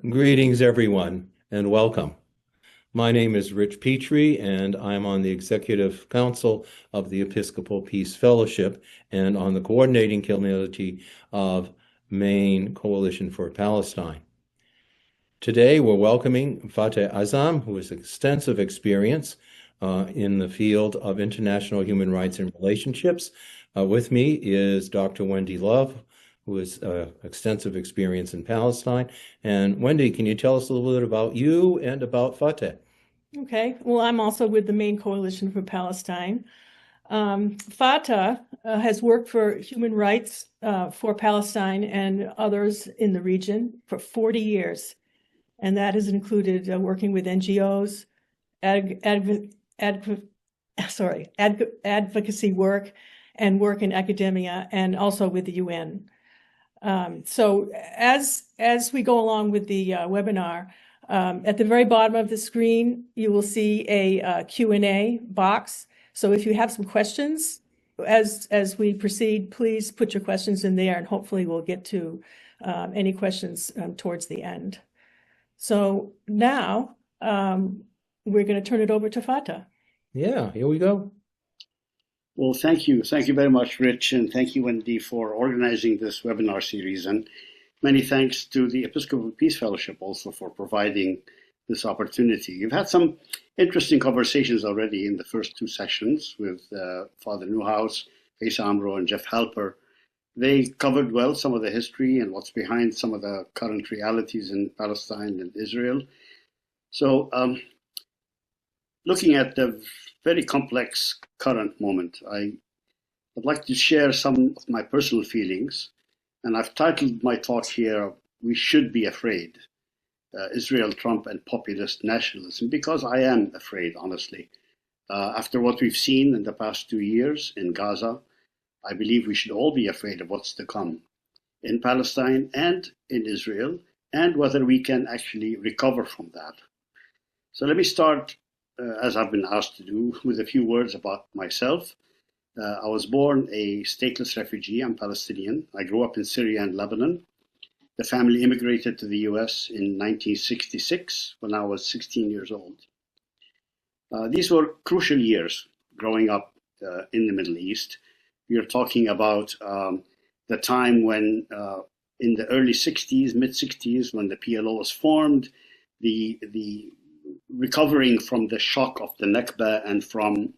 Greetings, everyone, and welcome. My name is Rich Petrie, and I'm on the Executive Council of the Episcopal Peace Fellowship and on the Coordinating Committee of Maine Coalition for Palestine. Today, we're welcoming Fateh Azzam, who has extensive experience in the field of international human rights and relationships. With me is Dr. Wendy Love, who has extensive experience in Palestine. And Wendy, can you tell us a little bit about you and about Fateh? Okay, well, I'm also with the Maine Coalition for Palestine. Fateh has worked for human rights for Palestine and others in the region for 40 years. And that has included working with NGOs, advocacy work, and work in academia, and also with the UN. So as we go along with the webinar, at the very bottom of the screen, you will see a Q&A box. So if you have some questions as we proceed, please put your questions in there, and hopefully we'll get to any questions towards the end. So now we're going to turn it over to Fateh. Yeah, here we go. Well, thank you. Thank you very much, Rich, and thank you, Wendy, for organizing this webinar series. And many thanks to the Episcopal Peace Fellowship also for providing this opportunity. You've had some interesting conversations already in the first two sessions with Father Newhouse, Asa Amro, and Jeff Halper. They covered well some of the history and what's behind some of the current realities in Palestine and Israel. So looking at the very complex current moment, I'd like to share some of my personal feelings. And I've titled my talk here, "We Should Be Afraid, Israel, Trump, and Populist Nationalism," because I am afraid, honestly. After what we've seen in the past 2 years in Gaza, I believe we should all be afraid of what's to come in Palestine and in Israel, and whether we can actually recover from that. So let me start, as I've been asked to do, with a few words about myself. I was born a stateless refugee. I'm Palestinian. I grew up in Syria and Lebanon. The family immigrated to the US in 1966 when I was 16 years old. These were crucial years growing up in the Middle East. We are talking about the time when, in the early 60s, mid 60s, when the PLO was formed, the recovering from the shock of the Nakba and from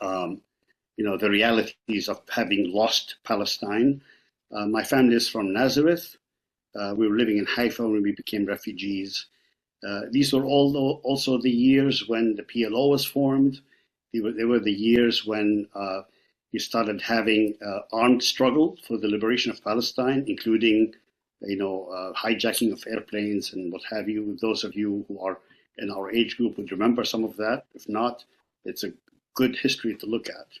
the realities of having lost Palestine. My family is from Nazareth. We were living in Haifa when we became refugees. These were also the years when the PLO was formed. They were the years when you started having armed struggle for the liberation of Palestine, including hijacking of airplanes and what have you. Those of you who are in our age group would remember some of that. If not, it's a good history to look at.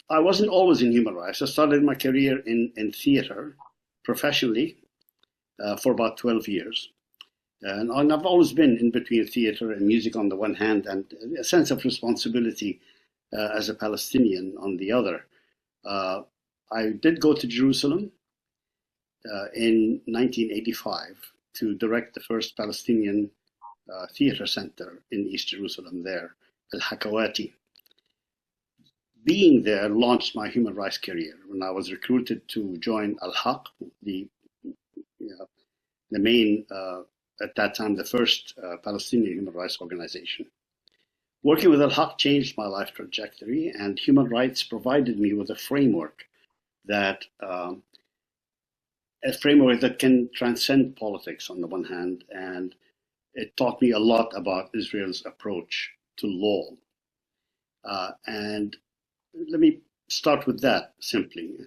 I wasn't always in human rights. I started my career in theater professionally for about 12 years. And I've always been in between theater and music on the one hand, and a sense of responsibility as a Palestinian on the other. I did go to Jerusalem in 1985 to direct the first Palestinian theater center in East Jerusalem there, Al-Hakawati. Being there launched my human rights career when I was recruited to join Al-Haq, the main, at that time, the first Palestinian human rights organization. Working with Al-Haq changed my life trajectory, and human rights provided me with a framework that can transcend politics on the one hand, and it taught me a lot about Israel's approach to law. And let me start with that simply.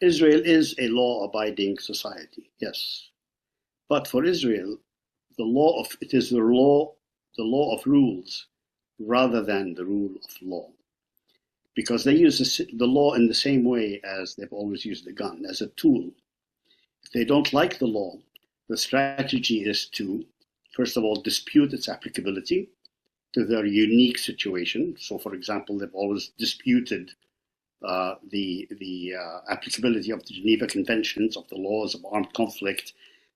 Israel is a law-abiding society, yes. But for Israel, it is the law of rules rather than the rule of law. Because they use the law in the same way as they've always used the gun, as a tool. If they don't like the law, the strategy is to, first of all, dispute its applicability to their unique situation. So, for example, they've always disputed the applicability of the Geneva Conventions, of the laws of armed conflict,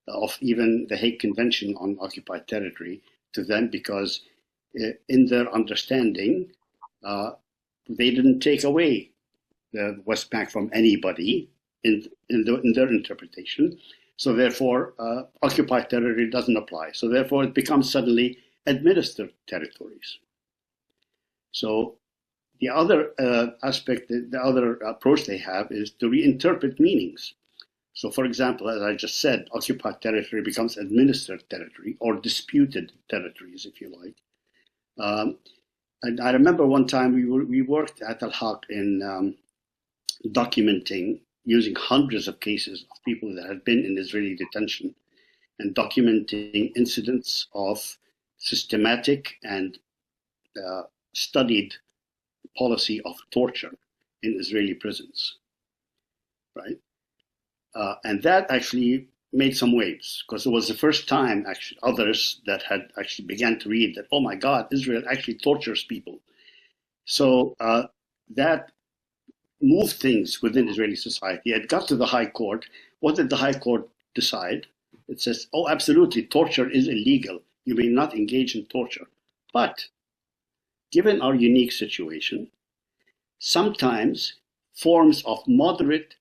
of even the Hague Convention on occupied territory to them, because in their understanding, they didn't take away the West Bank from anybody in their interpretation. So therefore, occupied territory doesn't apply. So therefore, it becomes suddenly administered territories. So the other aspect, the other approach they have is to reinterpret meanings. So for example, as I just said, occupied territory becomes administered territory, or disputed territories, if you like. And I remember one time we worked at Al-Haq in documenting, using hundreds of cases of people that had been in Israeli detention, and documenting incidents of systematic and studied policy of torture in Israeli prisons, right? And that actually made some waves, because it was the first time actually others that had actually began to read that, oh my God, Israel actually tortures people. So that moved things within Israeli society. It got to the High Court. What did the High Court decide? It says, oh, absolutely, torture is illegal. You may not engage in torture. But given our unique situation, sometimes forms of moderate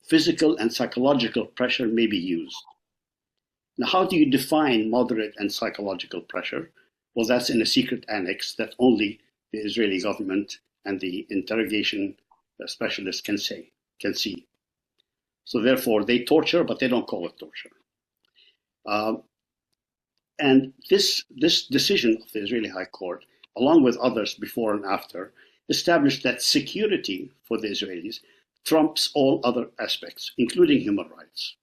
physical and psychological pressure may be used. Now, how do you define moderate and psychological pressure? Well, that's in a secret annex that only the Israeli government and the interrogation specialists can see. So therefore, they torture, but they don't call it torture. And this decision of the Israeli High Court, along with others before and after, established that security for the Israelis trumps all other aspects, including human rights.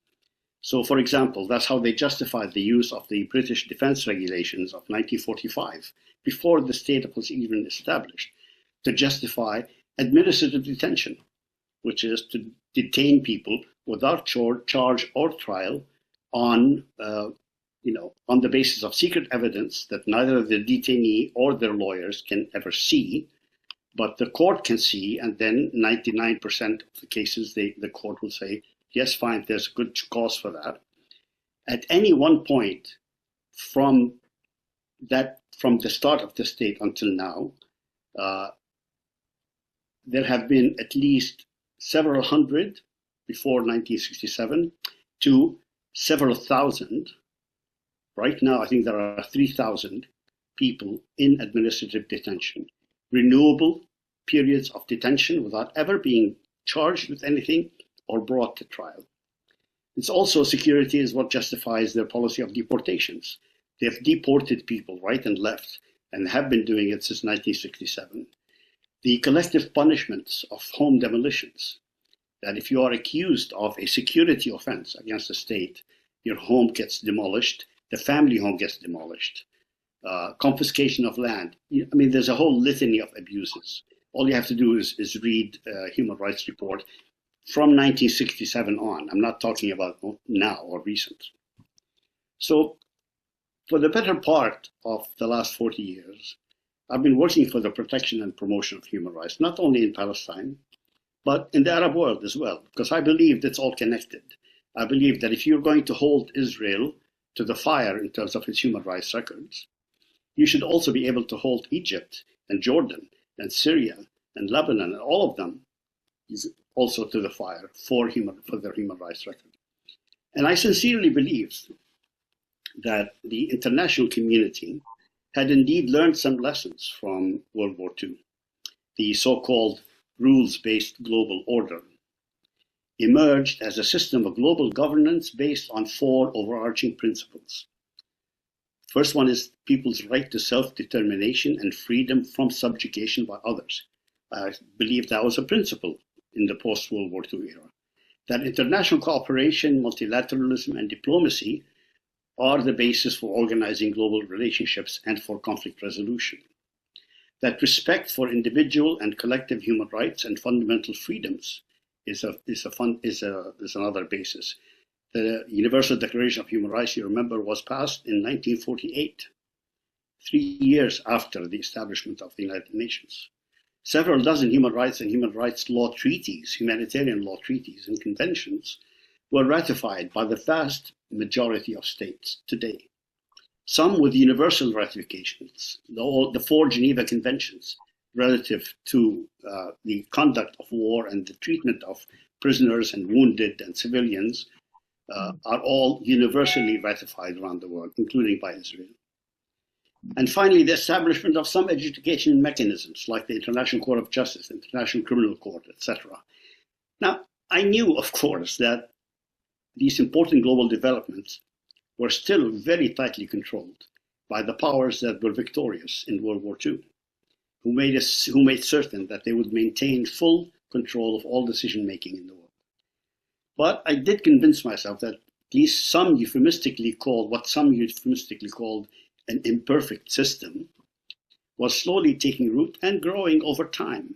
So, for example, that's how they justified the use of the British Defense Regulations of 1945, before the state was even established, to justify administrative detention, which is to detain people without charge or trial on the basis of secret evidence that neither the detainee or their lawyers can ever see, but the court can see, and then 99% of the cases, the court will say, yes, fine, there's a good cause for that. At any one point from the start of the state until now, there have been at least several hundred before 1967 to several thousand. Right now, I think there are 3,000 people in administrative detention, renewable periods of detention without ever being charged with anything or brought to trial. It's also security is what justifies their policy of deportations. They have deported people right and left and have been doing it since 1967. The collective punishments of home demolitions, that if you are accused of a security offense against the state, your home gets demolished, the family home gets demolished, confiscation of land. I mean, there's a whole litany of abuses. All you have to do is read Human Rights Report from 1967 on. I'm not talking about now or recent. So for the better part of the last 40 years, I've been working for the protection and promotion of human rights, not only in Palestine, but in the Arab world as well, because I believe it's all connected. I believe that if you're going to hold Israel to the fire in terms of its human rights records, you should also be able to hold Egypt and Jordan and Syria and Lebanon and all of them is also to the fire for their human rights record. And I sincerely believe that the international community had indeed learned some lessons from World War II. The so-called rules-based global order emerged as a system of global governance based on 4 overarching principles. First one is people's right to self-determination and freedom from subjugation by others. I believe that was a principle in the post-World War II era. That international cooperation, multilateralism, and diplomacy are the basis for organizing global relationships and for conflict resolution. That respect for individual and collective human rights and fundamental freedoms is another basis. The Universal Declaration of Human Rights, you remember, was passed in 1948, 3 years after the establishment of the United Nations. Several dozen human rights and human rights law treaties, humanitarian law treaties and conventions were ratified by the vast majority of states today. Some with universal ratifications, the 4 Geneva Conventions relative to the conduct of war and the treatment of prisoners and wounded and civilians are all universally ratified around the world, including by Israel. And finally, the establishment of some adjudication mechanisms like the International Court of Justice, International Criminal Court, etc. Now, I knew, of course, that these important global developments were still very tightly controlled by the powers that were victorious in World War II, who made certain that they would maintain full control of all decision-making in the world. But I did convince myself that at least some euphemistically called an imperfect system was slowly taking root and growing over time.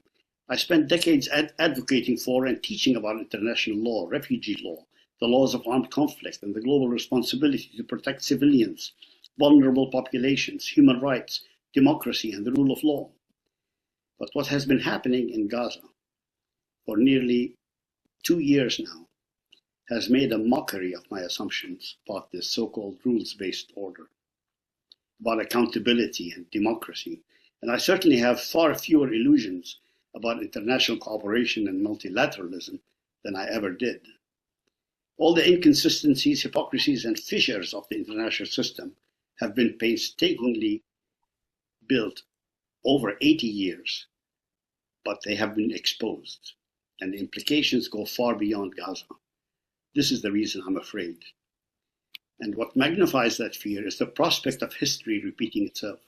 I spent decades advocating for and teaching about international law, refugee law, the laws of armed conflict, and the global responsibility to protect civilians, vulnerable populations, human rights, democracy, and the rule of law. But what has been happening in Gaza for nearly 2 years now has made a mockery of my assumptions about this so-called rules-based order, about accountability and democracy. And I certainly have far fewer illusions about international cooperation and multilateralism than I ever did. All the inconsistencies, hypocrisies, and fissures of the international system have been painstakingly built over 80 years, but they have been exposed, and the implications go far beyond Gaza. This is the reason I'm afraid. And what magnifies that fear is the prospect of history repeating itself.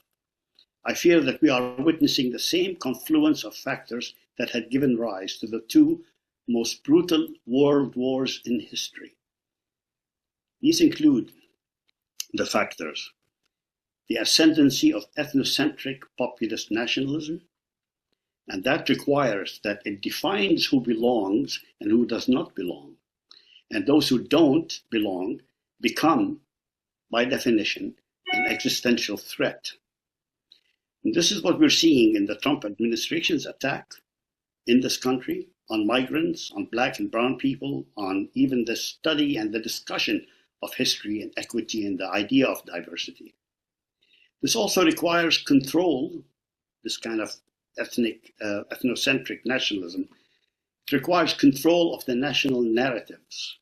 I fear that we are witnessing the same confluence of factors that had given rise to the 2 most brutal world wars in history. These include the factors: the ascendancy of ethnocentric populist nationalism, and that requires that it defines who belongs and who does not belong. And those who don't belong become, by definition, an existential threat. And this is what we're seeing in the Trump administration's attack in this country on migrants, on Black and brown people, on even the study and the discussion of history and equity and the idea of diversity. This also requires control, this kind of ethnocentric nationalism. It requires control of the national narratives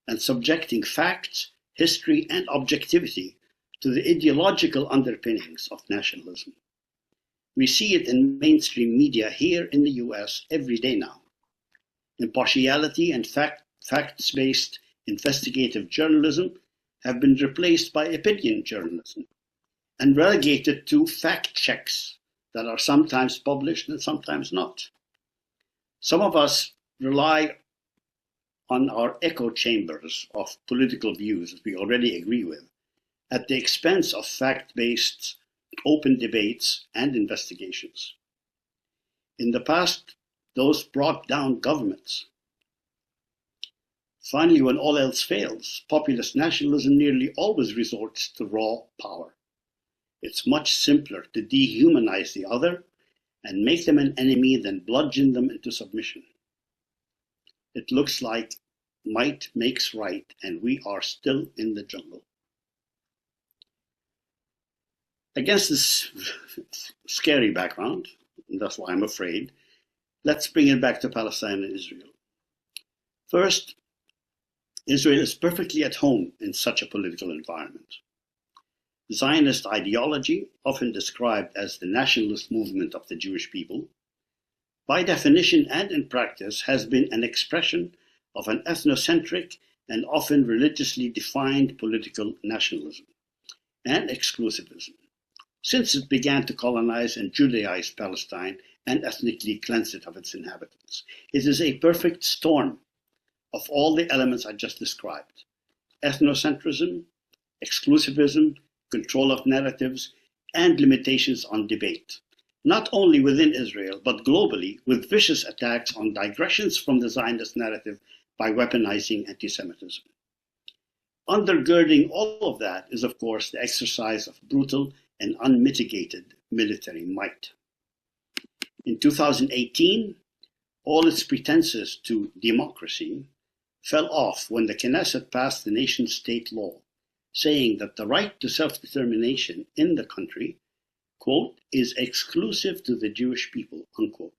and subjecting facts, history, and objectivity to the ideological underpinnings of nationalism. We see it in mainstream media here in the US every day now. Impartiality and facts-based investigative journalism have been replaced by opinion journalism and relegated to fact checks that are sometimes published and sometimes not. Some of us rely on our echo chambers of political views that we already agree with, at the expense of fact-based open debates and investigations. In the past, those brought down governments. Finally, when all else fails, populist nationalism nearly always resorts to raw power. It's much simpler to dehumanize the other and make them an enemy than bludgeon them into submission. It looks like might makes right, and we are still in the jungle. Against this scary background, and that's why I'm afraid, let's bring it back to Palestine and Israel. First, Israel is perfectly at home in such a political environment. Zionist ideology, often described as the nationalist movement of the Jewish people, by definition and in practice has been an expression of an ethnocentric and often religiously defined political nationalism and exclusivism, since it began to colonize and Judaize Palestine and ethnically cleanse it of its inhabitants. It is a perfect storm of all the elements I just described: ethnocentrism, exclusivism, control of narratives, and limitations on debate, not only within Israel, but globally, with vicious attacks on digressions from the Zionist narrative by weaponizing anti-Semitism. Undergirding all of that is, of course, the exercise of brutal and unmitigated military might. In 2018, all its pretenses to democracy fell off when the Knesset passed the nation-state law, saying that the right to self-determination in the country, quote, is exclusive to the Jewish people, unquote,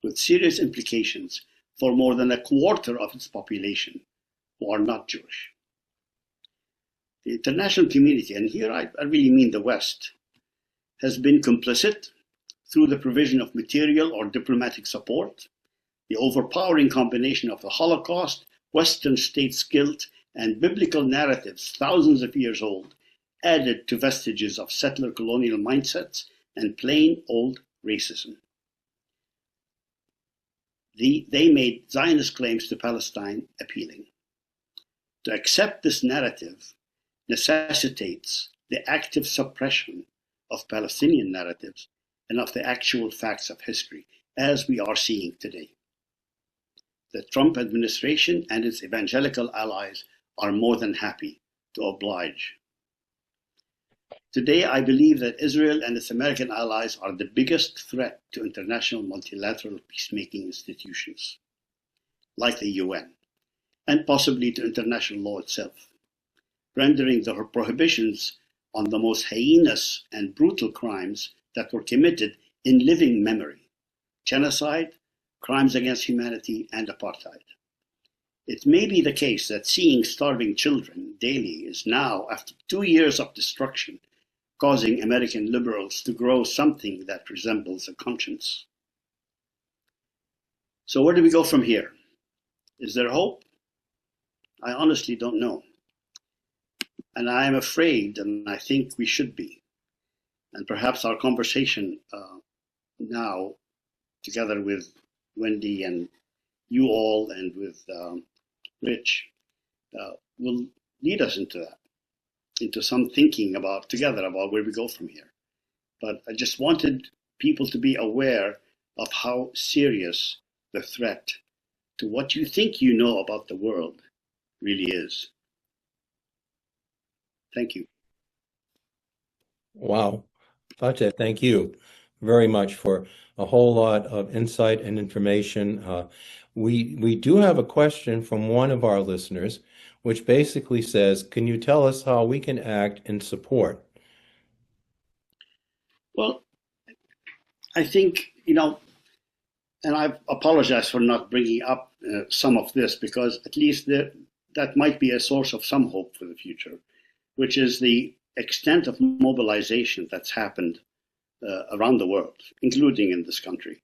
with serious implications for more than a quarter of its population who are not Jewish. The international community, and here I really mean the West, has been complicit through the provision of material or diplomatic support, the overpowering combination of the Holocaust, Western states' guilt, and biblical narratives thousands of years old, added to vestiges of settler colonial mindsets and plain old racism. They made Zionist claims to Palestine appealing. To accept this narrative necessitates the active suppression of Palestinian narratives and of the actual facts of history, as we are seeing today. The Trump administration and its evangelical allies are more than happy to oblige. Today, I believe that Israel and its American allies are the biggest threat to international multilateral peacemaking institutions, like the UN, and possibly to international law itself, rendering the prohibitions on the most heinous and brutal crimes that were committed in living memory: genocide, crimes against humanity, and apartheid. It may be the case that seeing starving children daily is now, after 2 years of destruction, causing American liberals to grow something that resembles a conscience. So where do we go from here? Is there hope? I honestly don't know. And I am afraid, and I think we should be. And perhaps our conversation now, together with Wendy and you all and with Rich, will lead us into that, into some thinking together about where we go from here. But I just wanted people to be aware of how serious the threat to what you think you know about the world really is. Thank you. Wow. Fateh, thank you very much for a whole lot of insight and information. We do have a question from one of our listeners, which basically says, can you tell us how we can act in support? Well, I think, and I apologize for not bringing up some of this, because at least that might be a source of some hope for the future, which is the extent of mobilization that's happened around the world, including in this country.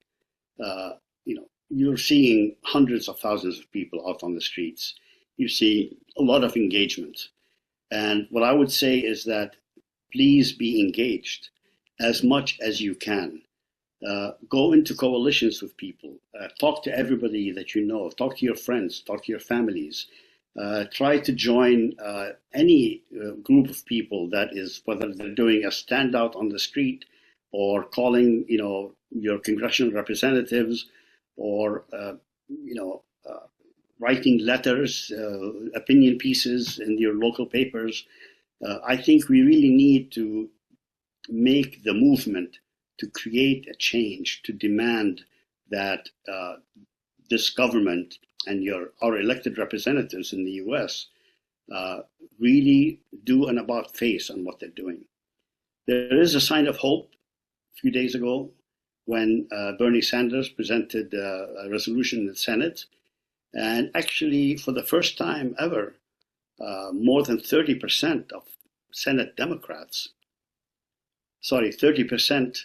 You're seeing hundreds of thousands of people out on the streets. You see a lot of engagement. And what I would say is that please be engaged as much as you can. Go into coalitions with people. Talk to everybody that you know. Talk to your friends. Talk to your families. Try to join any group of people that is, whether they're doing a standout on the street or calling, your congressional representatives, or writing letters, opinion pieces in your local papers. I think we really need to make the movement to create a change, to demand that this government and our elected representatives in the US really do an about face on what they're doing. There is a sign of hope a few days ago when Bernie Sanders presented a resolution in the Senate. And actually, for the first time ever, more than 30% of Senate Democrats, 30%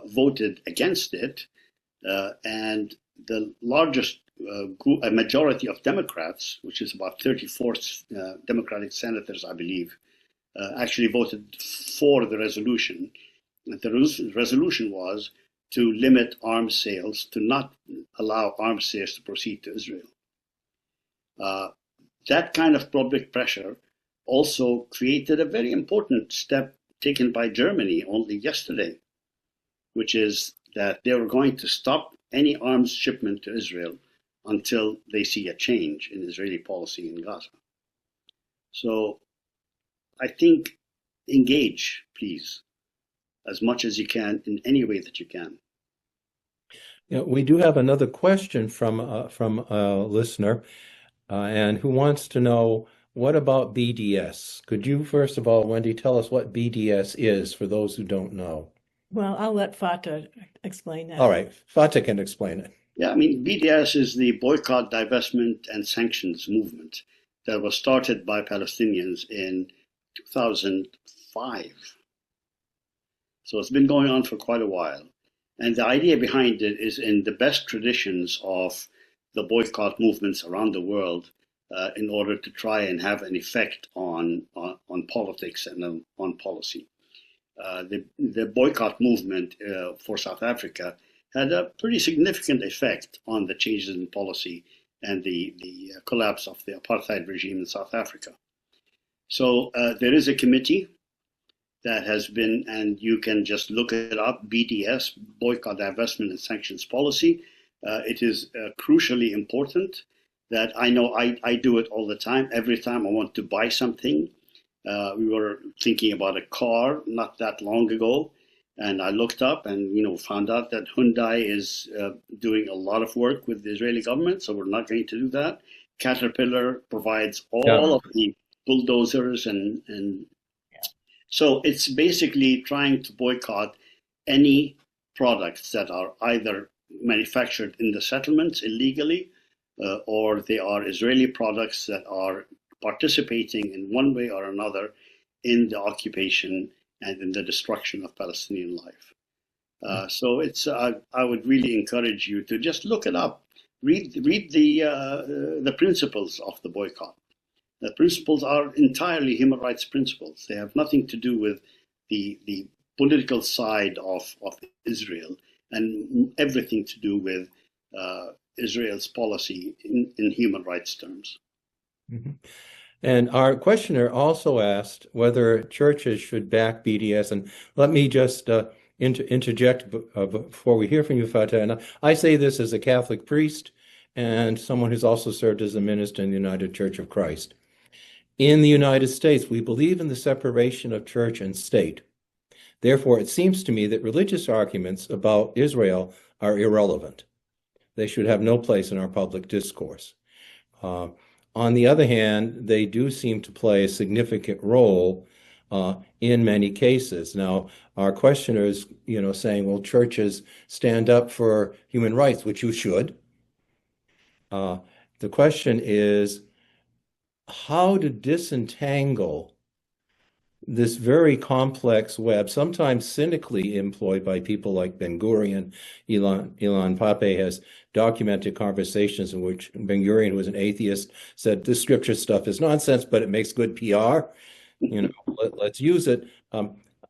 voted against it. And the largest a majority of Democrats, which is about 34 Democratic senators, I believe, actually voted for the resolution. The resolution was to limit arms sales, to not allow arms sales to proceed to Israel. That kind of public pressure also created a very important step taken by Germany only yesterday, which is that they were going to stop any arms shipment to Israel until they see a change in Israeli policy in Gaza. So I think engage, please, as much as you can in any way that you can. We do have another question from a listener, and who wants to know, what about BDS? Could you, first of all, Wendy, tell us what BDS is for those who don't know? Well, I'll let Fateh explain that. All right, Fateh can explain it. Yeah, I mean, BDS is the Boycott, Divestment, and Sanctions movement that was started by Palestinians in 2005. So it's been going on for quite a while. And the idea behind it is in the best traditions of the boycott movements around the world, in order to try and have an effect on politics and on policy. The boycott movement for South Africa had a pretty significant effect on the changes in policy and the collapse of the apartheid regime in South Africa. So there is a committee that has been, and you can just look it up, BDS, Boycott, Divestment, and Sanctions Policy. It is crucially important that I know I do it all the time. Every time I want to buy something, we were thinking about a car not that long ago, and I looked up and found out that Hyundai is doing a lot of work with the Israeli government, so we're not going to do that. Caterpillar provides all of the bulldozers and so it's basically trying to boycott any products that are either manufactured in the settlements illegally, or they are Israeli products that are participating in one way or another in the occupation and in the destruction of Palestinian life. So it's I would really encourage you to just look it up, read the principles of the boycott. The principles are entirely human rights principles. They have nothing to do with the political side of Israel, and everything to do with Israel's policy in human rights terms. Mm-hmm. And our questioner also asked whether churches should back BDS. And let me just interject before we hear from you, Fateh. And I say this as a Catholic priest and someone who's also served as a minister in the United Church of Christ. In the United States, we believe in the separation of church and state. Therefore, it seems to me that religious arguments about Israel are irrelevant. They should have no place in our public discourse. On the other hand, they do seem to play a significant role in many cases. Now, our questioner is, saying, well, churches stand up for human rights, which you should. The question is how to disentangle this very complex web, sometimes cynically employed by people like Ben-Gurion. Ilan Pappé has documented conversations in which Ben-Gurion, who was an atheist, said this scripture stuff is nonsense, but it makes good PR. Let's use it.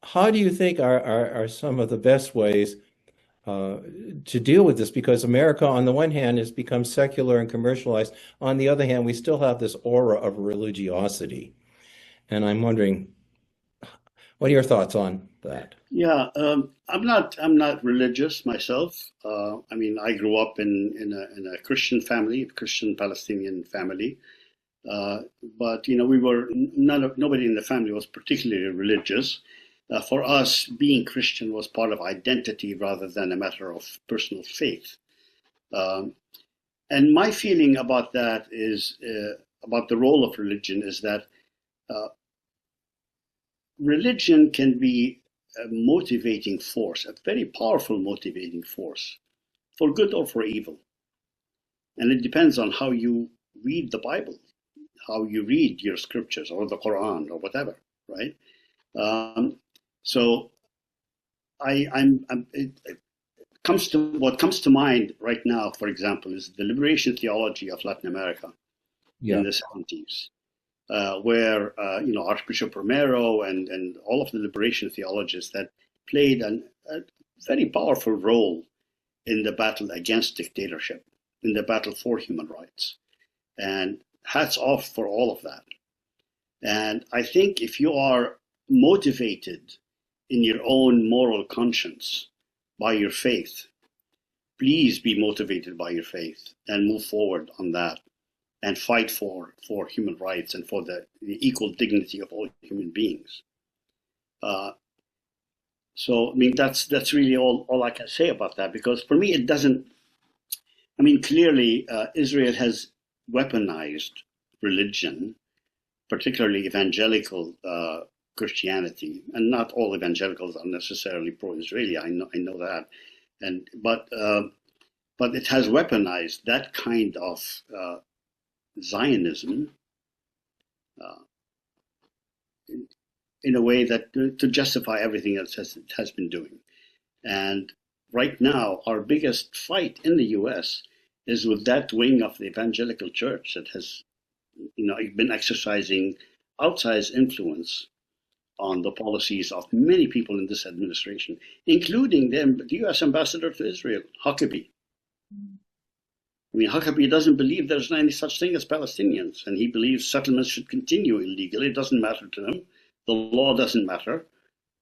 How do you think are some of the best ways to deal with this? Because America, on the one hand, has become secular and commercialized. On the other hand, we still have this aura of religiosity. And I'm wondering, what are your thoughts on that? Yeah, I'm not religious myself. I mean, I grew up in a Christian family, Christian Palestinian family. But nobody in the family was particularly religious. For us, being Christian was part of identity rather than a matter of personal faith. And my feeling about that is, about the role of religion, is that religion can be a motivating force, a very powerful motivating force, for good or for evil. And it depends on how you read the Bible, how you read your scriptures or the Quran or whatever, right? So what comes to mind right now, for example, is the liberation theology of Latin America in the 70s. Where Archbishop Romero and all of the liberation theologians that played a very powerful role in the battle against dictatorship, in the battle for human rights. And hats off for all of that. And I think if you are motivated in your own moral conscience by your faith, please be motivated by your faith and move forward on that. And fight for human rights and for the equal dignity of all human beings. So, I mean, that's really all I can say about that, because for me, it doesn't, I mean, clearly, Israel has weaponized religion, particularly evangelical Christianity, and not all evangelicals are necessarily pro-Israeli. I know that, but it has weaponized that kind of Zionism uh, in a way that to justify everything else it has been doing. And right now, our biggest fight in the U.S. is with that wing of the evangelical church that has, been exercising outsized influence on the policies of many people in this administration, including the U.S. ambassador to Israel, Huckabee. I mean, Huckabee doesn't believe there's any such thing as Palestinians, and he believes settlements should continue illegally. It doesn't matter to him. The law doesn't matter.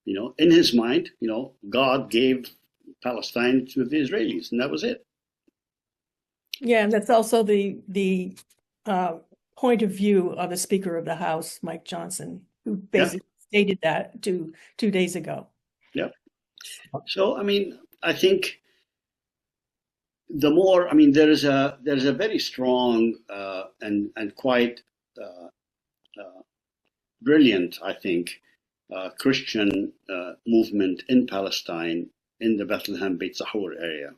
In his mind, God gave Palestine to the Israelis, and that was it. Yeah, and that's also the point of view of the Speaker of the House, Mike Johnson, who basically stated that two days ago. Yeah. So, I mean, I think the more, I mean, there's a very strong and quite brilliant, I think, Christian movement in Palestine, in the Bethlehem Beit Zahor area.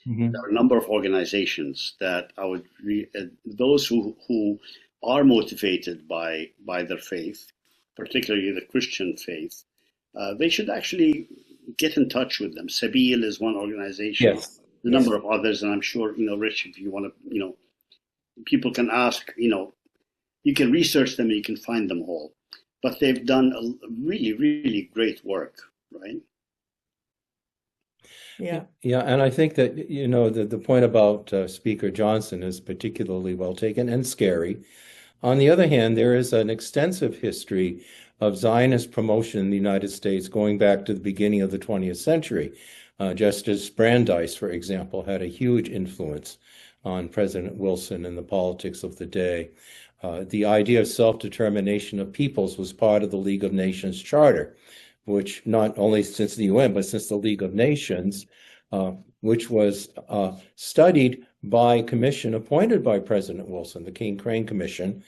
Mm-hmm. There are a number of organizations that I would those who are motivated by their faith, particularly the Christian faith, they should actually get in touch with them. Sabil is one organization. Yes. A number of others, and I'm sure, Rich, if you want to, people can ask, you can research them and you can find them all. But they've done a really, really great work, right? Yeah. Yeah, and I think that, the point about Speaker Johnson is particularly well taken and scary. On the other hand, there is an extensive history of Zionist promotion in the United States going back to the beginning of the 20th century. Justice Brandeis, for example, had a huge influence on President Wilson and the politics of the day. The idea of self-determination of peoples was part of the League of Nations Charter, which not only since the UN, but since the League of Nations, which was studied by a commission appointed by President Wilson, the King-Crane Commission,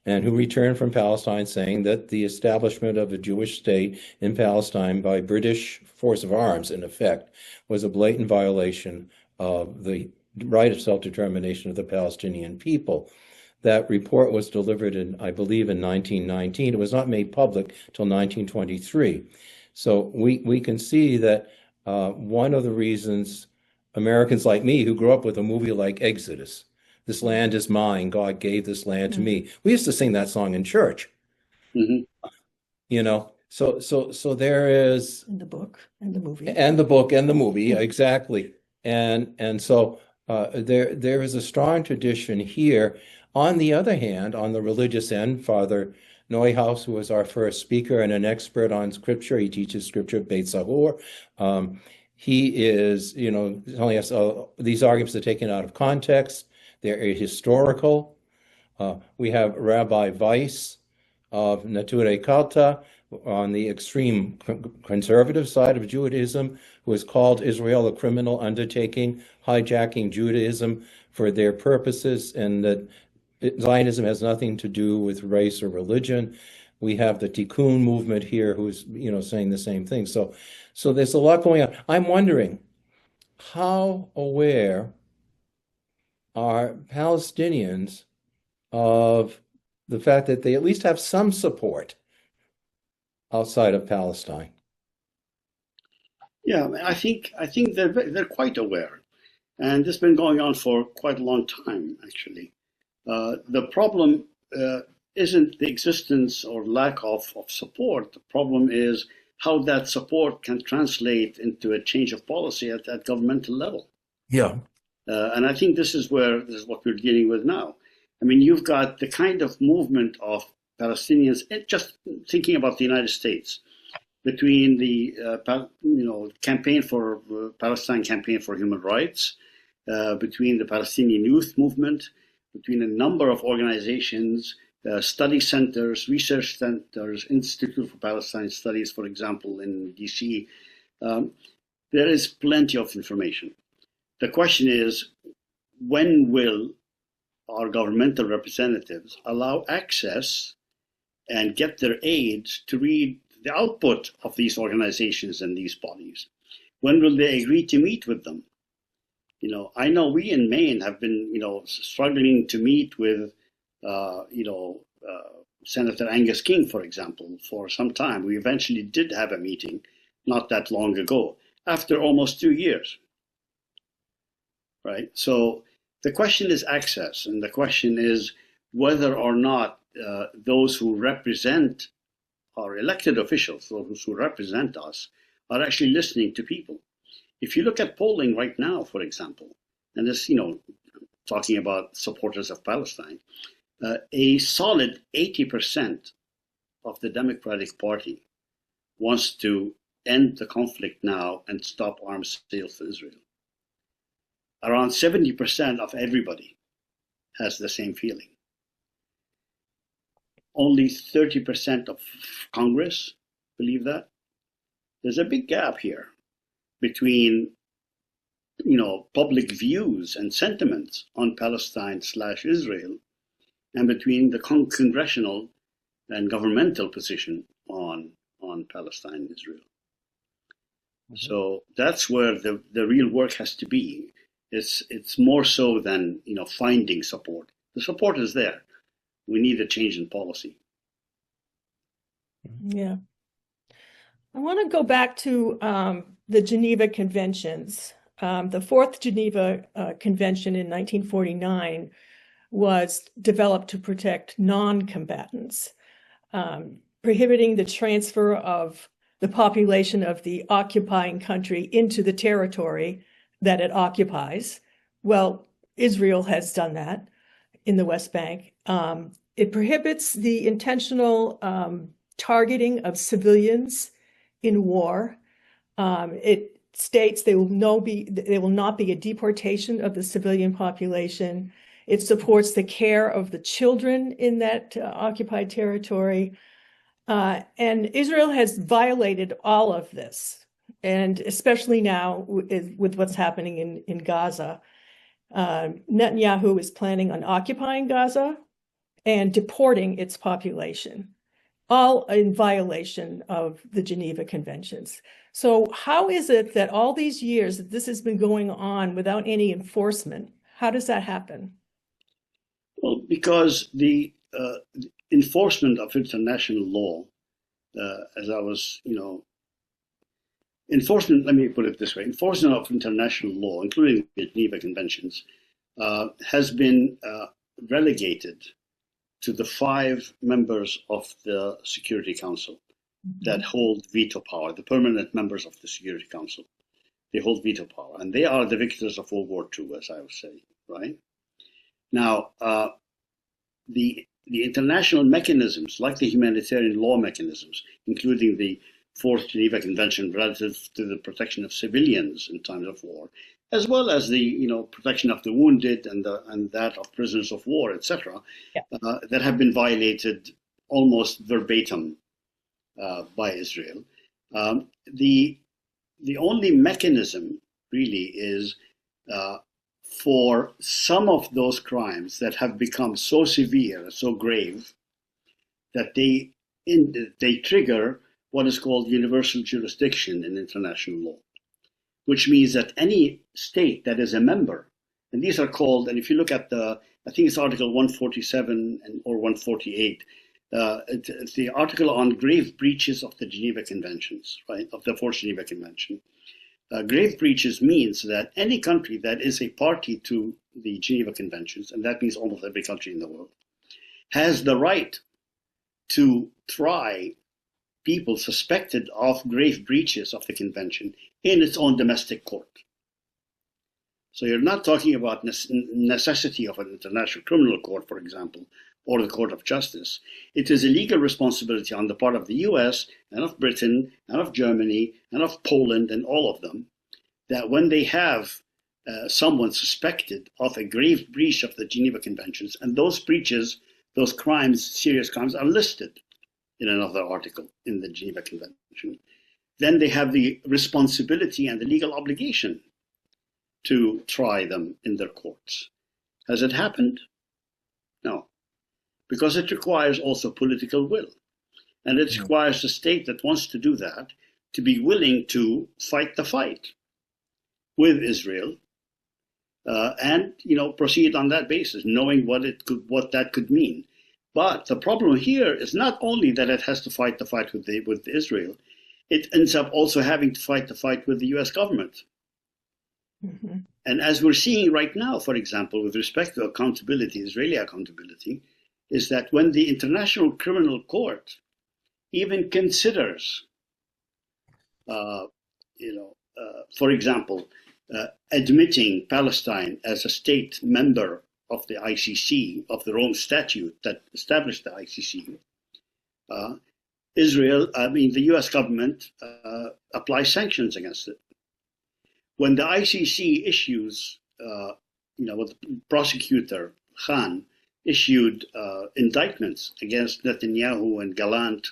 and who returned from Palestine saying that the establishment of a Jewish state in Palestine by British force of arms, in effect, was a blatant violation of the right of self-determination of the Palestinian people. That report was delivered in, I believe, in 1919. It was not made public till 1923. So we can see that one of the reasons Americans like me, who grew up with a movie like Exodus, this land is mine, God gave this land to me. We used to sing that song in church. Mm-hmm. So there is in the book and the movie. And the book and the movie, exactly. And so there is a strong tradition here. On the other hand, on the religious end, Father Neuhaus, who was our first speaker and an expert on scripture, he teaches scripture at Beit Zahor. He is, telling us these arguments are taken out of context. They're ahistorical. We have Rabbi Weiss of Nature Kalta on the extreme conservative side of Judaism, who has called Israel a criminal undertaking, hijacking Judaism for their purposes, and that Zionism has nothing to do with race or religion. We have the Tikkun movement here, who's saying the same thing. So there's a lot going on. I'm wondering, how aware are Palestinians of the fact that they at least have some support outside of Palestine? Yeah, I think they're quite aware, and this has been going on for quite a long time, actually. The problem isn't the existence or lack of support. The problem is how that support can translate into a change of policy at that governmental level. Yeah. And I think this is what we're dealing with now. I mean, you've got the kind of movement of Palestinians, just thinking about the United States, between the campaign for Palestine Campaign for Human Rights, between the Palestinian Youth Movement, between a number of organizations, study centers, research centers, Institute for Palestine Studies, for example, in DC, There is plenty of information. The question is, when will our governmental representatives allow access and get their aides to read the output of these organizations and these bodies? When will they agree to meet with them? I know we in Maine have been, struggling to meet with, Senator Angus King, for example, for some time. We eventually did have a meeting not that long ago, after almost 2 years, right? So the question is access, and the question is whether or not those who represent our elected officials, those who represent us, are actually listening to people. If you look at polling right now, for example, and this, talking about supporters of Palestine, a solid 80% of the Democratic Party wants to end the conflict now and stop arms sales to Israel. Around 70% of everybody has the same feeling. Only 30% of Congress believe that. There's a big gap here between, public views and sentiments on Palestine/Israel and between the congressional and governmental position on Palestine and Israel. So that's where the real work has to be. It's more so than finding support. The support is there. We need a change in policy. Yeah. I want to go back to the Geneva Conventions. The Fourth Geneva Convention in 1949 was developed to protect non-combatants, prohibiting the transfer of the population of the occupying country into the territory that it occupies. Well, Israel has done that in the West Bank. It prohibits the intentional targeting of civilians in war. It states there will not be a deportation of the civilian population. It supports the care of the children in that occupied territory. And Israel has violated all of this, and especially now with what's happening in Gaza. Netanyahu is planning on occupying Gaza and deporting its population, all in violation of the Geneva Conventions. So how is it that all these years that this has been going on without any enforcement? How does that happen? Well, because the enforcement of international law, as I was, enforcement, let me put it this way, enforcement of international law, including the Geneva Conventions, has been relegated to the 5 members of the Security Council that hold veto power, the permanent members of the Security Council. They hold veto power, and they are the victors of World War II, as I would say, right? Now, the international mechanisms, like the humanitarian law mechanisms, including the Fourth Geneva Convention relative to the protection of civilians in times of war, as well as the protection of the wounded and that of prisoners of war, etc., that have been violated almost verbatim by Israel. The only mechanism really is for some of those crimes that have become so severe, so grave, that they trigger what is called universal jurisdiction in international law, which means that any state that is a member, and these are called, and if you look at I think it's Article 147 or 148, it's the article on grave breaches of the Geneva Conventions, right, of the Fourth Geneva Convention. Grave breaches means that any country that is a party to the Geneva Conventions, and that means almost every country in the world, has the right to try people suspected of grave breaches of the convention in its own domestic court. So you're not talking about necessity of an international criminal court, for example, or the Court of Justice. It is a legal responsibility on the part of the US and of Britain and of Germany and of Poland and all of them, that when they have someone suspected of a grave breach of the Geneva Conventions, and those breaches, those crimes, serious crimes, are listed in another article in the Geneva Convention, then they have the responsibility and the legal obligation to try them in their courts. Has it happened? No, because it requires also political will. And it requires a state that wants to do that to be willing to fight the fight with Israel and proceed on that basis, knowing what that could mean. But the problem here is not only that it has to fight the fight with Israel, it ends up also having to fight the fight with the U.S. government. Mm-hmm. And as we're seeing right now, for example, with respect to accountability, Israeli accountability, is that when the International Criminal Court even considers, for example, admitting Palestine as a state member of the ICC, of the Rome Statute that established the ICC, the U.S. government applies sanctions against it. When the ICC issues, the prosecutor Khan issued indictments against Netanyahu and Gallant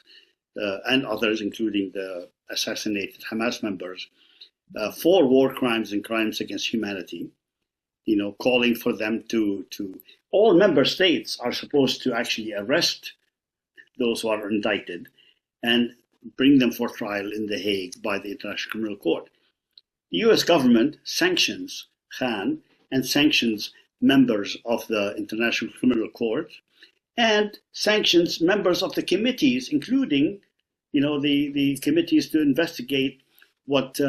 and others, including the assassinated Hamas members, for war crimes and crimes against humanity, calling for them to all member states are supposed to actually arrest those who are indicted and bring them for trial in The Hague by the International Criminal Court. The U.S. government sanctions Khan and sanctions members of the International Criminal Court and sanctions members of the committees, including, the committees to investigate what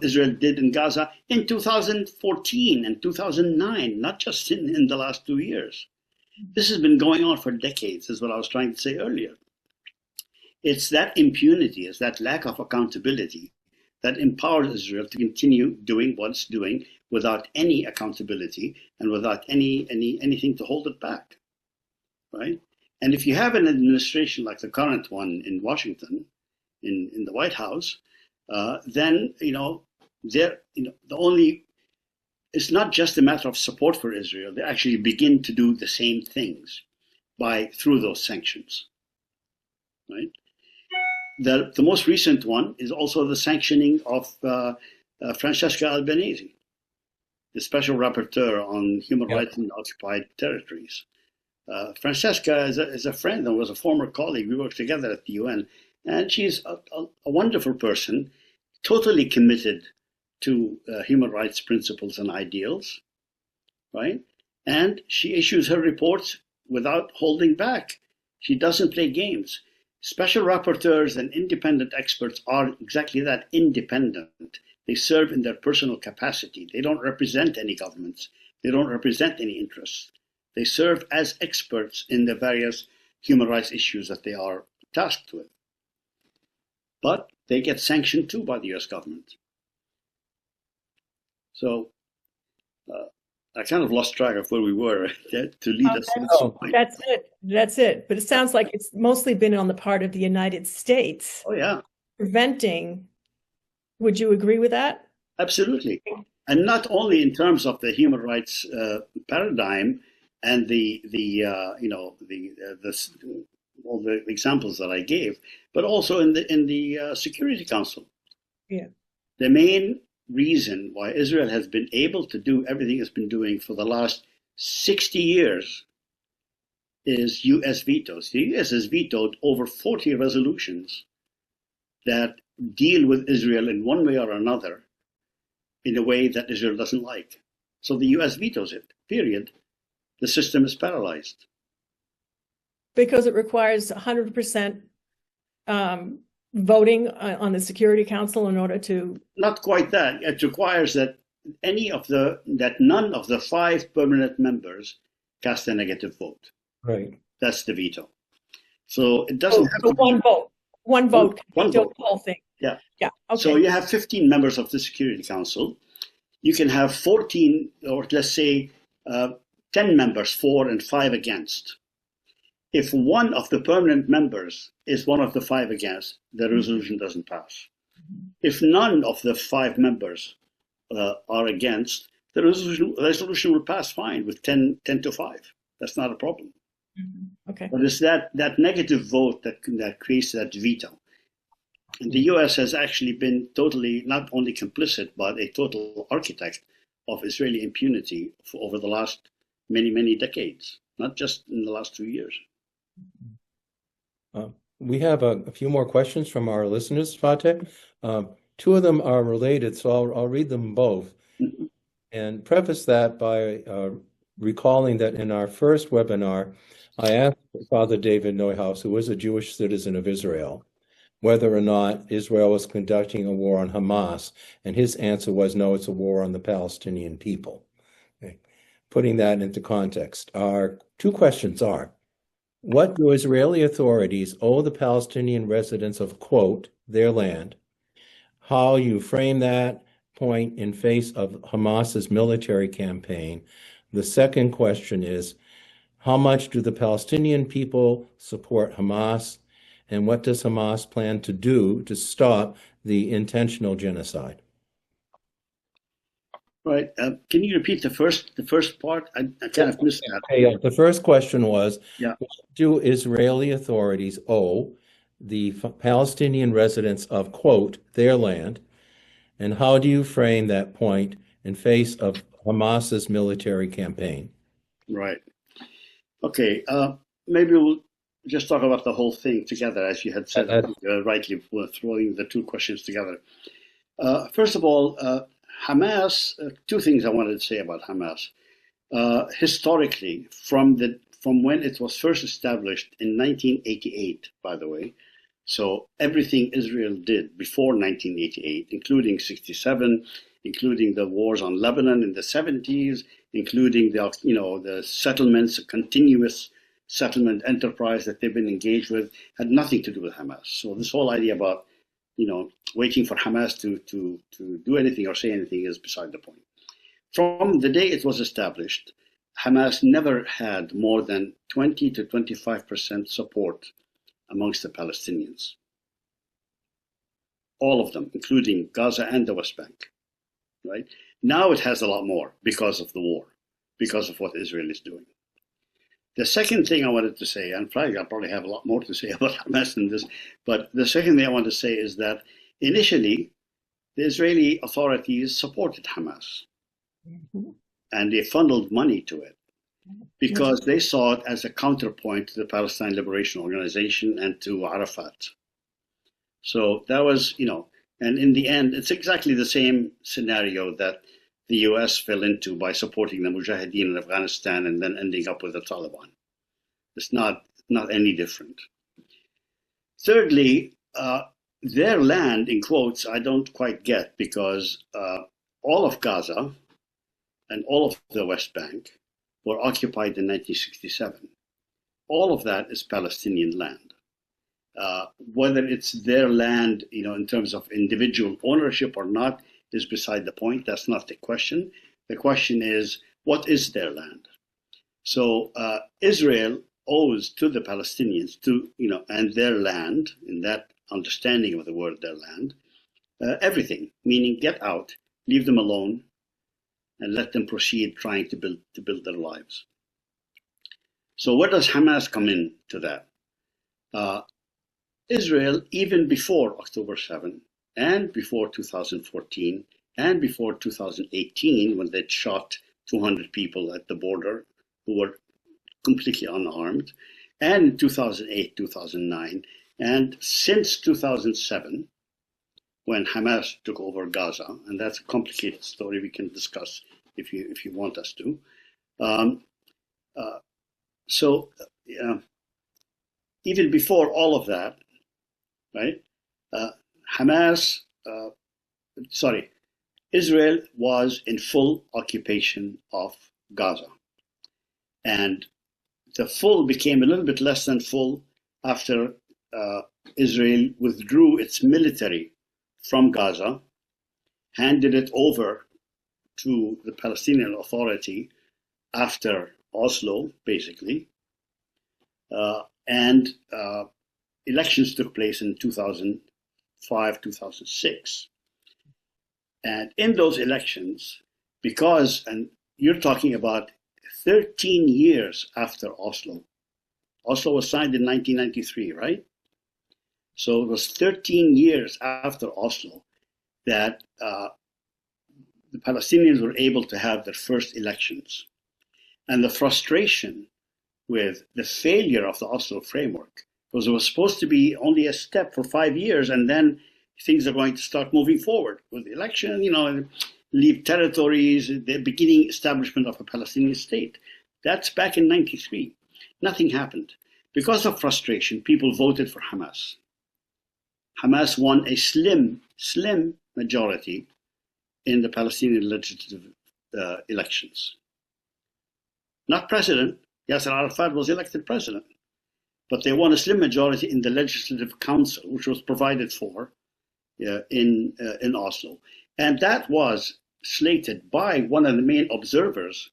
Israel did in Gaza in 2014 and 2009, not just in the last 2 years. This has been going on for decades, is what I was trying to say earlier. It's that impunity, it's that lack of accountability that empowers Israel to continue doing what it's doing without any accountability and without anything to hold it back, right? And if you have an administration like the current one in Washington, in the White House, then it's not just a matter of support for Israel. They actually begin to do the same things through those sanctions, right? The most recent one is also the sanctioning of Francesca Albanese, the special rapporteur on human rights in occupied territories. Francesca is a friend and was a former colleague. We worked together at the UN, and she's a wonderful person, totally committed to human rights principles and ideals, right? And she issues her reports without holding back. She doesn't play games. Special rapporteurs and independent experts are exactly that, independent. They serve in their personal capacity. They don't represent any governments. They don't represent any interests. They serve as experts in the various human rights issues that they are tasked with. But they get sanctioned too by the US government. So I kind of lost track of where we were to lead us. That's it. But it sounds like it's mostly been on the part of the United States. Oh, yeah. Preventing. Would you agree with that? Absolutely. And not only in terms of the human rights paradigm and all the examples that I gave, but also in the Security Council. Yeah. The main reason why Israel has been able to do everything it's been doing for the last 60 years is U.S. vetoes. The U.S. has vetoed over 40 resolutions that deal with Israel in one way or another in a way that Israel doesn't like. So the U.S. vetoes it, period. The system is paralyzed. Because it requires 100% voting on the Security Council in order to... Not quite that. It requires that none of the 5 permanent members cast a negative vote. Right. That's the veto. So it doesn't have to one be... vote. One vote. One vote. The whole thing. Yeah. Yeah. Okay. So you have 15 members of the Security Council. You can have 14, or let's say 10 members for and 5 against. If one of the permanent members is one of the 5 against, the resolution doesn't pass. If none of the 5 members are against, the resolution will pass fine with 10 to 5. That's not a problem. Okay. But it's that negative vote that creates that veto. And the US has actually been totally, not only complicit, but a total architect of Israeli impunity for over the last many, many decades, not just in the last 2 years. We have a few more questions from our listeners, Fateh. Two of them are related, so I'll read them both and preface that by recalling that in our first webinar, I asked Father David Neuhaus, who is a Jewish citizen of Israel, whether or not Israel was conducting a war on Hamas, and his answer was no, it's a war on the Palestinian people. Okay. Putting that into context, our two questions are, what do Israeli authorities owe the Palestinian residents of, quote, their land? How you frame that point in face of Hamas's military campaign. The second question is, how much do the Palestinian people support Hamas, and what does Hamas plan to do to stop the intentional genocide? Right. Can you repeat the first part? I kind of missed that. Okay, the first question was, Yeah. what do Israeli authorities owe the Palestinian residents of, quote, their land, and how do you frame that point in face of Hamas's military campaign? Right. Okay. Maybe we'll just talk about the whole thing together, as you had said, rightly, we're throwing the two questions together. First of all, Hamas, two things I wanted to say about Hamas. Historically, from when it was first established in 1988, by the way, so everything Israel did before 1988, including 67, including the wars on Lebanon in the 70s, including the settlements, a continuous settlement enterprise that they've been engaged with, had nothing to do with Hamas. So this whole idea about waiting for Hamas to do anything or say anything is beside the point. From the day it was established, Hamas never had more than 20 to 25% support amongst the Palestinians. All of them, including Gaza and the West Bank. Right? Now it has a lot more because of the war, because of what Israel is doing. The second thing I wanted to say, and I'll probably have a lot more to say about Hamas than this, but the second thing I want to say is that initially, the Israeli authorities supported Hamas. And they funneled money to it because they saw it as a counterpoint to the Palestine Liberation Organization and to Arafat. So that was, and in the end, it's exactly the same scenario that the US fell into by supporting the Mujahideen in Afghanistan and then ending up with the Taliban. It's not any different. Thirdly, their land, in quotes, I don't quite get, because all of Gaza and all of the West Bank were occupied in 1967. All of that is Palestinian land. Whether it's their land, in terms of individual ownership or not, is beside the point. That's not the question. The question is, what is their land? So Israel owes to the Palestinians, and their land, in that understanding of the word their land, everything, meaning get out, leave them alone, and let them proceed trying to build their lives. So where does Hamas come into that? Israel, even before October 7, and before 2014, and before 2018, when they shot 200 people at the border who were completely unarmed, and 2008, 2009, and since 2007, when Hamas took over Gaza, and that's a complicated story we can discuss if you want us to. Even before all of that, right? Israel was in full occupation of Gaza, and the full became a little bit less than full after Israel withdrew its military from Gaza, handed it over to the Palestinian Authority after Oslo, basically, and elections took place in 2005, 2006. And in those elections, and you're talking about 13 years after Oslo. Oslo was signed in 1993, right? So it was 13 years after Oslo that the Palestinians were able to have their first elections. And the frustration with the failure of the Oslo framework, because it was supposed to be only a step for 5 years, and then things are going to start moving forward with the election, leave territories, the beginning establishment of a Palestinian state. That's back in 93. Nothing happened. Because of frustration, people voted for Hamas. Hamas won a slim majority in the Palestinian legislative elections. Not president. Yasser Arafat was elected president, but they won a slim majority in the Legislative Council, which was provided for in Oslo. And that was slated by one of the main observers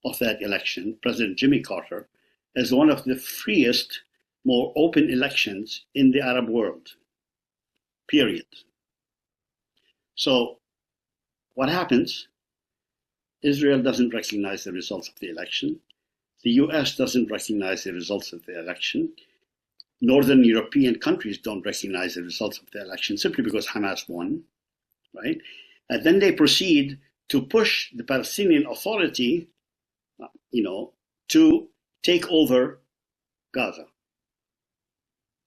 of that election, President Jimmy Carter, as one of the freest, more open elections in the Arab world, period. So what happens? Israel doesn't recognize the results of the election. The US doesn't recognize the results of the election. Northern European countries don't recognize the results of the election simply because Hamas won, right? And then they proceed to push the Palestinian Authority, to take over Gaza.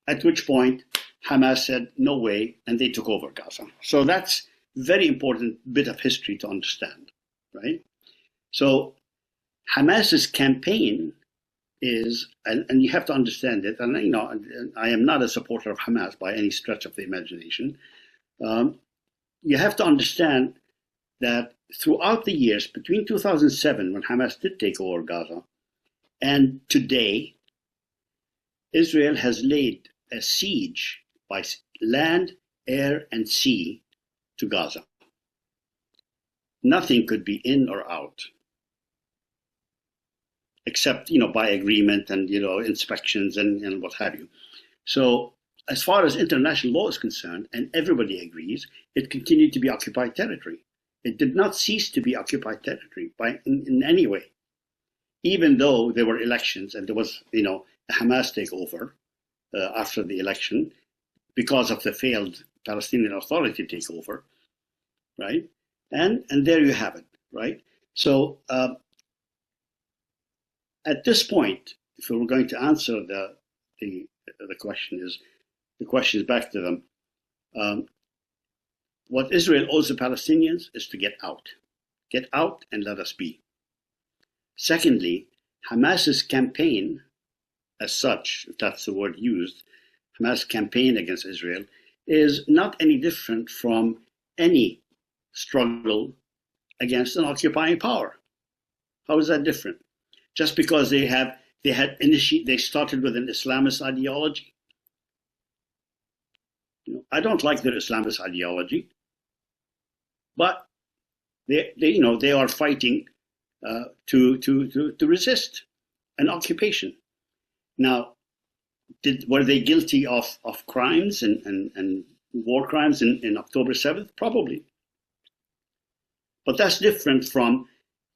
At which point Hamas said, no way, and they took over Gaza. So that's a very important bit of history to understand, right? So Hamas's campaign is, and you have to understand it, and I am not a supporter of Hamas by any stretch of the imagination. You have to understand that throughout the years, between 2007, when Hamas did take over Gaza, and today, Israel has laid a siege by land, air, and sea to Gaza. Nothing could be in or out, except by agreement and inspections and what have you. So as far as international law is concerned, and everybody agrees, it continued to be occupied territory. It did not cease to be occupied territory in any way, even though there were elections and there was a Hamas takeover after the election because of the failed Palestinian Authority takeover, right? And there you have it, right? So at this point, if we were going to answer the question is back to them. What Israel owes the Palestinians is to get out and let us be. Secondly, Hamas's campaign, as such, if that's the word used, Hamas campaign against Israel is not any different from any struggle against an occupying power. How is that different? Just because they started with an Islamist ideology. I don't like their Islamist ideology, but they are fighting to resist an occupation. Now, were they guilty of crimes and war crimes in October 7th? Probably. But that's different from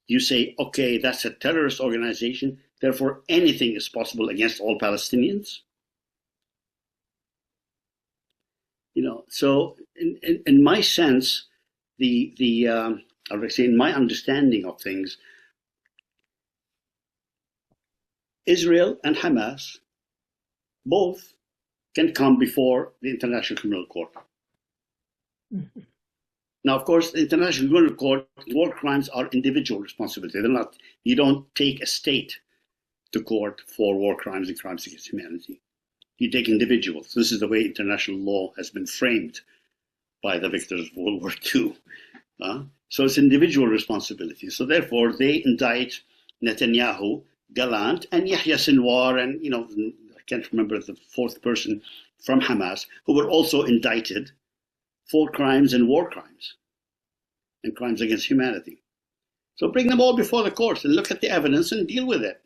you say, okay, that's a terrorist organization, therefore anything is possible against all Palestinians. So in my sense, I would say in my understanding of things, Israel and Hamas both can come before the International Criminal Court. Mm-hmm. Now, of course, the International Criminal Court, war crimes are individual responsibility. You don't take a state to court for war crimes and crimes against humanity. You take individuals. This is the way international law has been framed by the victors of World War II. So it's individual responsibility. So therefore, they indict Netanyahu, Gallant, and Yahya Sinwar, and I can't remember the fourth person from Hamas, who were also indicted for crimes and war crimes and crimes against humanity. So bring them all before the courts and look at the evidence and deal with it.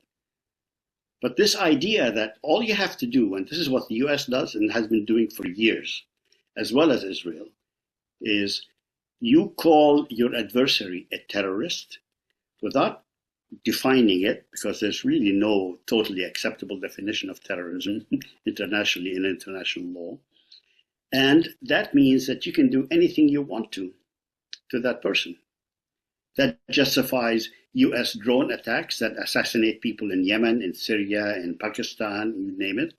But this idea that all you have to do, and this is what the US does and has been doing for years, as well as Israel, is you call your adversary a terrorist without defining it, because there's really no totally acceptable definition of terrorism internationally in international law. And that means that you can do anything you want to that person. That justifies US drone attacks that assassinate people in Yemen, in Syria, in Pakistan, you name it.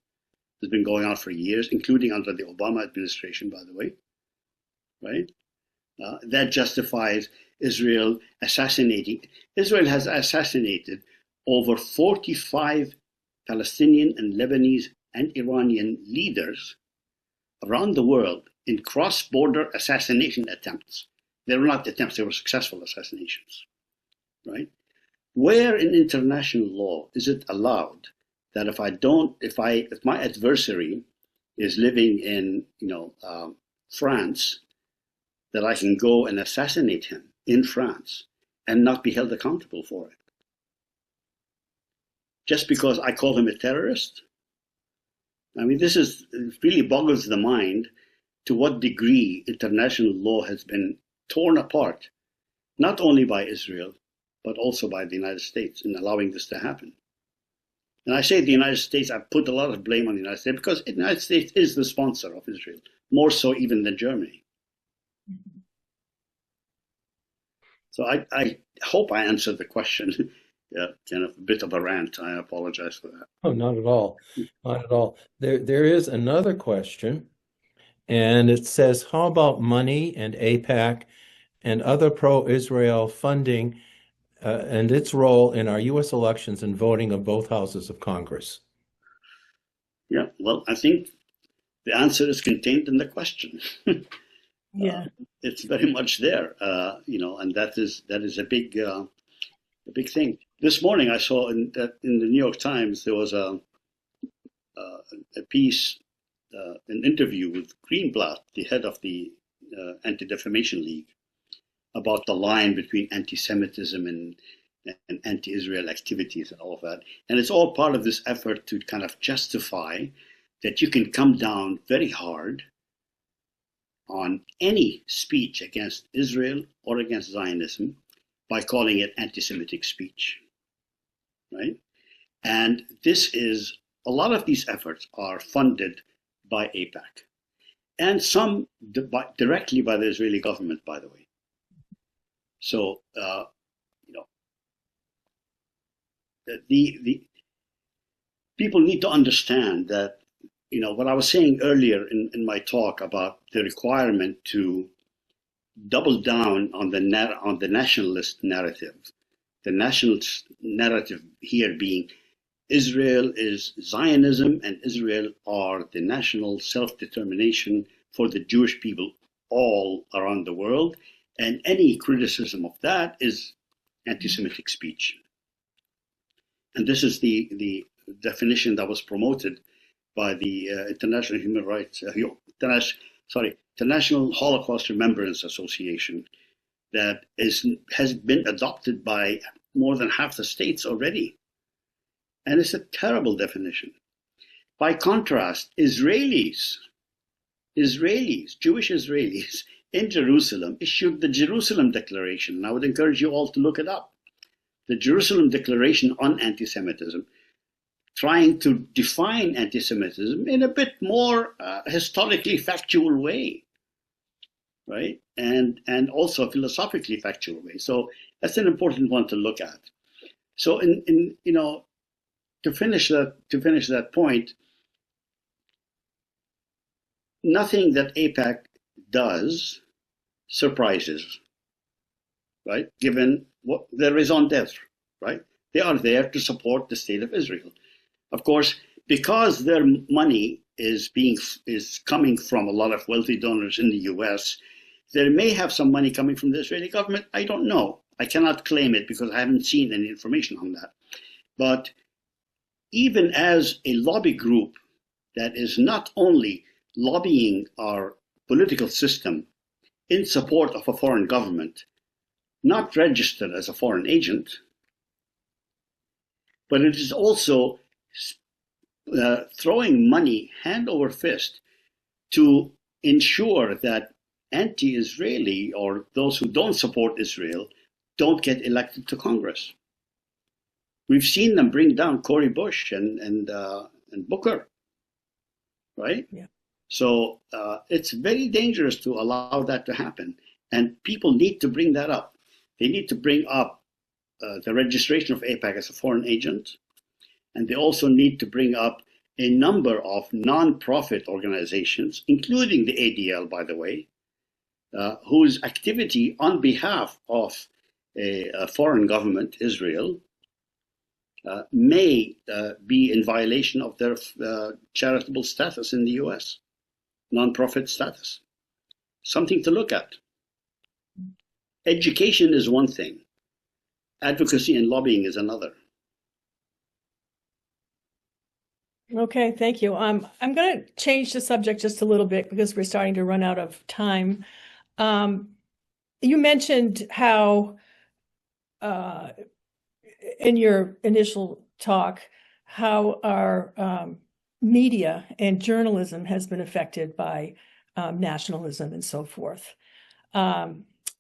It's been going on for years, including under the Obama administration, by the way, right? That justifies Israel assassinating. Israel has assassinated over 45 Palestinian and Lebanese and Iranian leaders around the world in cross-border assassination attempts. They were not attempts, they were successful assassinations, right? Where in international law is it allowed that if my adversary is living in, France, that I can go and assassinate him in France and not be held accountable for it? Just because I call him a terrorist? I mean, this really boggles the mind to what degree international law has been torn apart, not only by Israel, but also by the United States in allowing this to happen. And I say the United States, I put a lot of blame on the United States because the United States is the sponsor of Israel, more so even than Germany. So I hope I answered the question. Yeah, kind of a bit of a rant. I apologize for that. Oh, not at all. Not at all. There is another question, and it says, how about money and AIPAC and other pro-Israel funding and its role in our U.S. elections and voting of both houses of Congress? Yeah, well, I think the answer is contained in the question. Yeah, it's very much there, and that is a big thing. This morning, I saw in the New York Times there was a piece, an interview with Greenblatt, the head of the Anti-Defamation League, about the line between anti-Semitism and anti-Israel activities and all of that. And it's all part of this effort to kind of justify that you can come down very hard on any speech against Israel or against Zionism by calling it anti-Semitic speech, right? And a lot of these efforts are funded by AIPAC, and some directly by the Israeli government, by the way. So, the people need to understand that, what I was saying earlier in my talk about the requirement to double down on the nationalist narrative. The nationalist narrative here being Israel is Zionism and Israel are the national self-determination for the Jewish people all around the world. And any criticism of that is anti-Semitic speech. And this is the definition that was promoted by the International Human Rights, International Holocaust Remembrance Association, that has been adopted by more than half the states already. And it's a terrible definition. By contrast, Jewish Israelis in Jerusalem issued the Jerusalem Declaration, and I would encourage you all to look it up. The Jerusalem Declaration on Anti-Semitism, trying to define anti-Semitism in a bit more historically factual way, right? And also a philosophically factual way. So that's an important one to look at. So to finish that point, nothing that AIPAC does surprises, right? Given what their raison d'etre, right? They are there to support the state of Israel. Of course, because their money is coming from a lot of wealthy donors in the US, there may have some money coming from the Israeli government. I don't know. I cannot claim it because I haven't seen any information on that. But even as a lobby group that is not only lobbying our political system in support of a foreign government, not registered as a foreign agent, but it is also throwing money hand over fist to ensure that anti-Israeli or those who don't support Israel don't get elected to Congress. We've seen them bring down Cori Bush and Booker, right? Yeah. So it's very dangerous to allow that to happen. And people need to bring that up. They need to bring up the registration of AIPAC as a foreign agent. And they also need to bring up a number of non-profit organizations, including the ADL, by the way, whose activity on behalf of a foreign government, Israel, may be in violation of their charitable status in the US, non-profit status. Something to look at. Education is one thing. Advocacy and lobbying is another. Okay, thank you. I'm going to change the subject just a little bit because we're starting to run out of time. You mentioned how, in your initial talk, how our media and journalism has been affected by nationalism and so forth.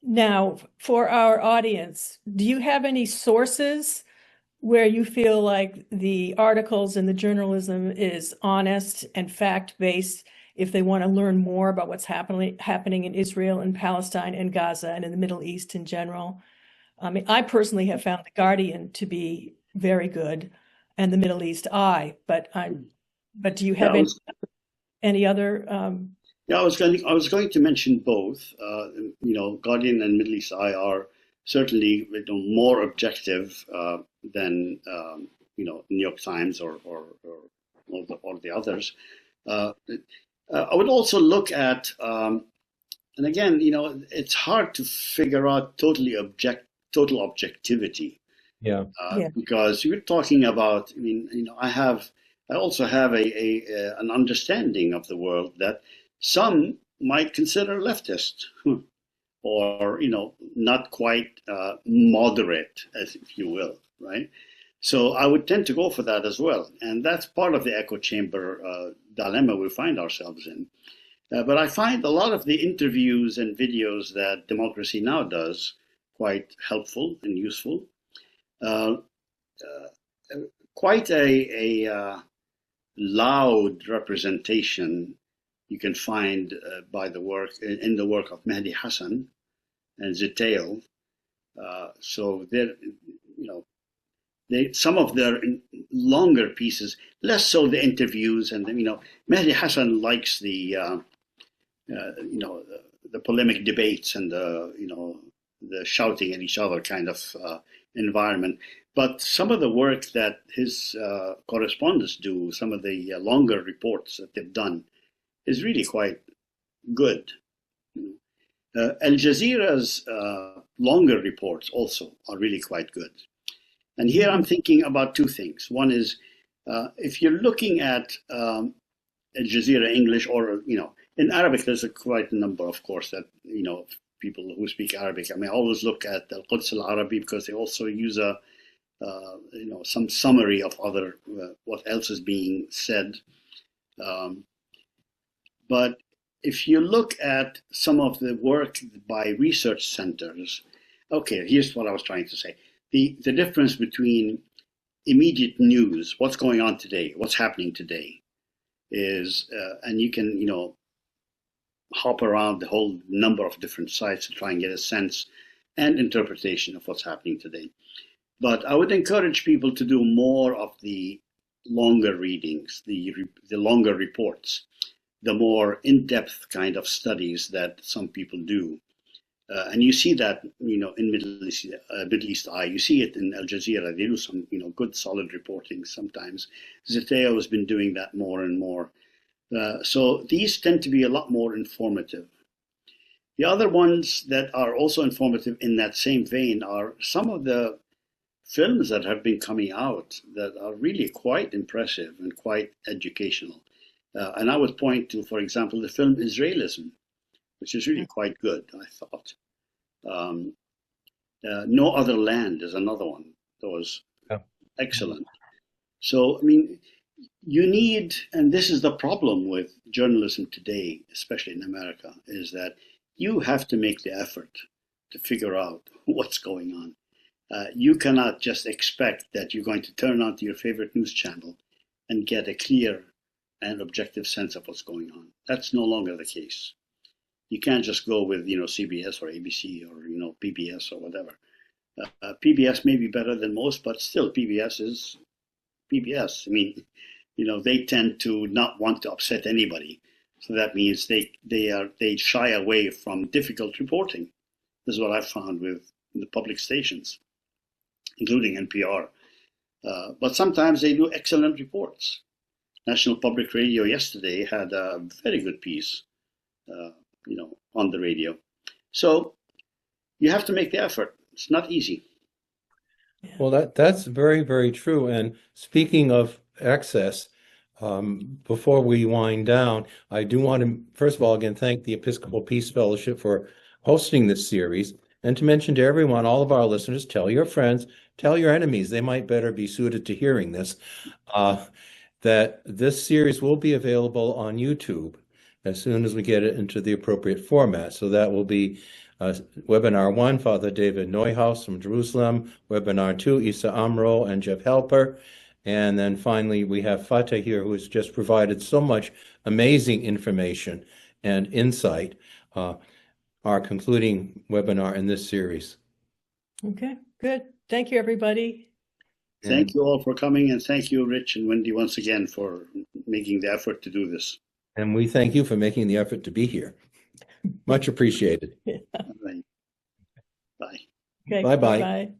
Now, for our audience, do you have any sources where you feel like the articles and the journalism is honest and fact-based if they want to learn more about what's happening in Israel and Palestine and Gaza and in the Middle East in general? I mean, I personally have found The Guardian to be very good, and the Middle East Eye, but do you have any other? Yeah, I was going to mention both. Guardian and Middle East Eye are certainly more objective than New York Times or the others. I would also look at, and again, it's hard to figure out total objectivity. Yeah. Because you're talking about. I also have an understanding of the world that some might consider leftist, or not quite moderate, if you will, right? So I would tend to go for that as well, and that's part of the echo chamber dilemma we find ourselves in. But I find a lot of the interviews and videos that Democracy Now! Does quite helpful and useful. Quite a loud representation you can find by the work in the work of Mehdi Hassan and Ziteo. So there, some of their longer pieces, less so the interviews, and Mehdi Hassan likes the polemic debates and the shouting at each other kind of environment. But some of the work that his correspondents do, some of the longer reports that they've done, is really quite good. Al Jazeera's longer reports also are really quite good. And here I'm thinking about two things. One is, if you're looking at Al Jazeera English, or in Arabic, there's quite a number, of course, that people who speak Arabic. I mean, I always look at Al Quds Al Arabi because they also use some summary of other what else is being said. But if you look at some of the work by research centers, okay, here's what I was trying to say. The difference between immediate news, what's going on today, what's happening today, is, and you can, hop around the whole number of different sites to try and get a sense and interpretation of what's happening today. But I would encourage people to do more of the longer readings, the longer reports, the more in-depth kind of studies that some people do. And you see that, in Middle East Eye. You see it in Al Jazeera. They do some, good, solid reporting sometimes. Ziteo has been doing that more and more. So these tend to be a lot more informative. The other ones that are also informative in that same vein are some of the films that have been coming out that are really quite impressive and quite educational. And I would point to, for example, the film Israelism, which is really quite good, I thought. No Other Land is another one that was excellent. So, I mean, you need, and this is the problem with journalism today, especially in America, is that you have to make the effort to figure out what's going on. You cannot just expect that you're going to turn on to your favorite news channel and get a clear and objective sense of what's going on. That's no longer the case. You can't just go with, CBS or ABC or, PBS or whatever. PBS may be better than most, but still PBS is PBS. I mean, they tend to not want to upset anybody. So that means they shy away from difficult reporting. This is what I've found with the public stations, including NPR. But sometimes they do excellent reports. National Public Radio yesterday had a very good piece, on the radio. So you have to make the effort. It's not easy. Well, that's very, very true. And speaking of access, before we wind down, I do want to, first of all, again, thank the Episcopal Peace Fellowship for hosting this series, and to mention to everyone, all of our listeners, tell your friends, tell your enemies, they might better be suited to hearing this, that this series will be available on YouTube as soon as we get it into the appropriate format. So that will be Webinar 1, Father David Neuhaus from Jerusalem, Webinar 2, Issa Amro and Jeff Helper, and then finally we have Fateh here, who has just provided so much amazing information and insight, our concluding webinar in this series. Okay, good. Thank you, everybody. Thank you all for coming, and thank you, Rich and Wendy, once again for making the effort to do this. And we thank you for making the effort to be here. Much appreciated. All right. Bye. Okay, Bye-bye. bye.